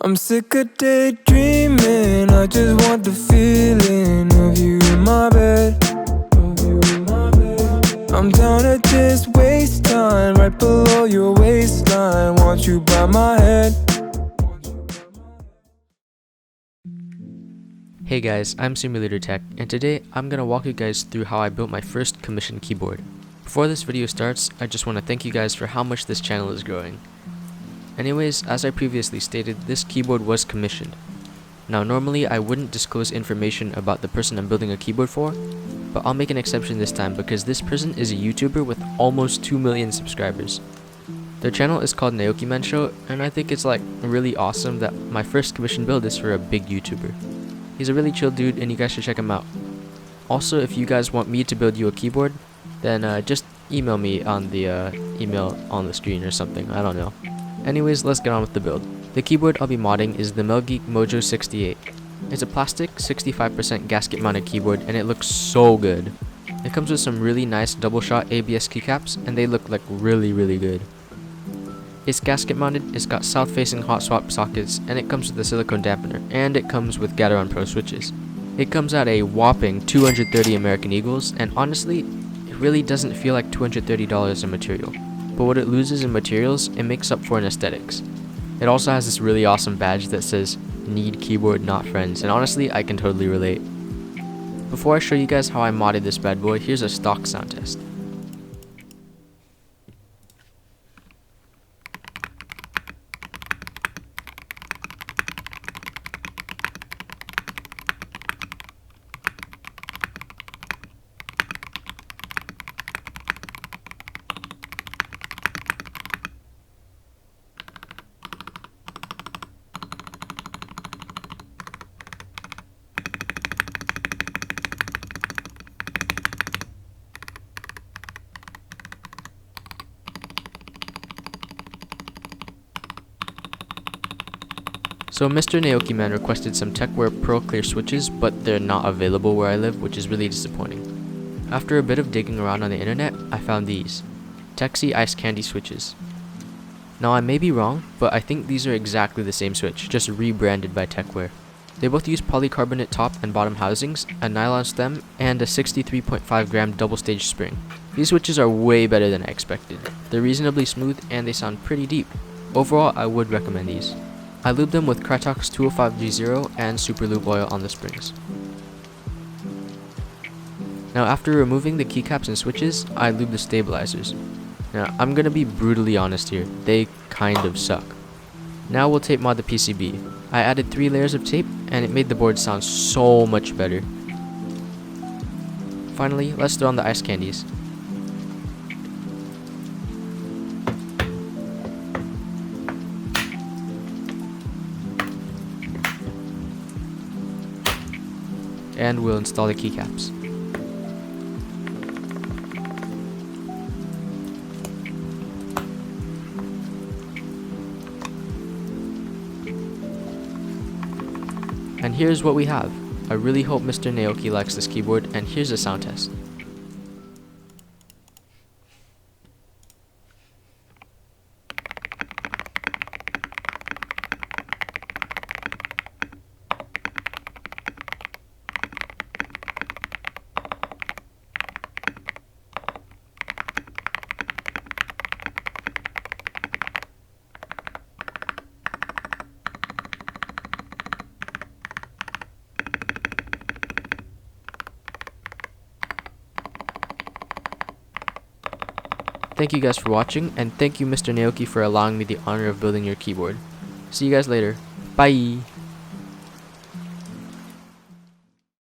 I'm sick of daydreaming, I just want the feeling of you in my bed. I'm down to just waste time right below your waistline. Want you by my head. Hey guys, I'm Simulator Tech, and today I'm gonna walk you guys through how I built my first commissioned keyboard. Before this video starts, I just want to thank you guys for how much this channel is growing. Anyways, as I previously stated, this keyboard was commissioned. Now normally I wouldn't disclose information about the person I'm building a keyboard for, but I'll make an exception this time because this person is a YouTuber with almost 2 million subscribers. Their channel is called Naoki Man Show, and I think it's like really awesome that my first commissioned build is for a big YouTuber. He's a really chill dude and you guys should check him out. Also, if you guys want me to build you a keyboard, then just email me on the email on the screen or something, I don't know. Anyways, let's get on with the build. The keyboard I'll be modding is the Mojo68. It's a plastic 65% gasket mounted keyboard and it looks so good. It comes with some really nice double shot ABS keycaps and they look like really good. It's gasket mounted, it's got south facing hot swap sockets, and it comes with a silicone dampener, and it comes with Gateron Pro switches. It comes at a whopping 230 American Eagles, and honestly, it really doesn't feel like $230 in material. But what it loses in materials, it makes up for in aesthetics. It also has this really awesome badge that says, "Need keyboard, not friends," and honestly, I can totally relate. Before I show you guys how I modded this bad boy, here's a stock sound test. So Mr. Naoki Man requested some Techwear Pro Clear switches, but they're not available where I live, which is really disappointing. After a bit of digging around on the internet, I found these Tecsee Ice Candy switches. Now I may be wrong, but I think these are exactly the same switch, just rebranded by Techwear. They both use polycarbonate top and bottom housings, a nylon stem, and a 63.5 gram double stage spring. These switches are way better than I expected. They're reasonably smooth and they sound pretty deep. Overall, I would recommend these. I lubed them with Krytox 205G0 and Super Lube oil on the springs. Now after removing the keycaps and switches, I lubed the stabilizers. Now I'm gonna be brutally honest here, they kind of suck. Now we'll tape mod the PCB. I added 3 layers of tape and it made the board sound so much better. Finally, let's throw on the ice candies. And we'll install the keycaps. And here's what we have. I really hope Mr. Naoki likes this keyboard, and here's a sound test. Thank you guys for watching, and thank you Mr. Naoki for allowing me the honor of building your keyboard. See you guys later. Bye!